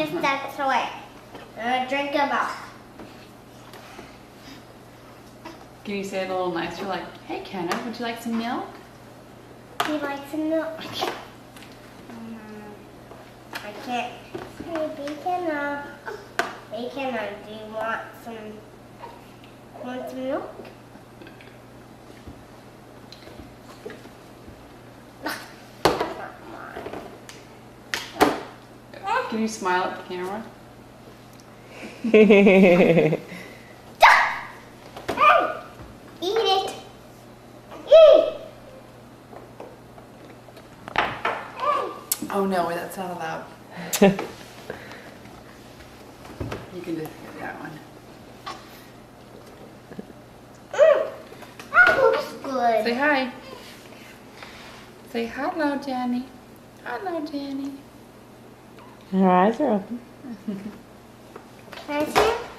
Just that's the way. Drink a milk. Can you say it a little nicer, like, hey Kenneth, would you like some milk? Do you like some milk? I can't. Hey, Bacon, Bacon, do you want some milk? That's not mine. Can you smile at the camera? Eat it. Eat. Oh no, that's not allowed. You can just get that one. That looks good. Say hi. Say hello, Jenny. Hello, Jenny. Her eyes are open. Can I see it?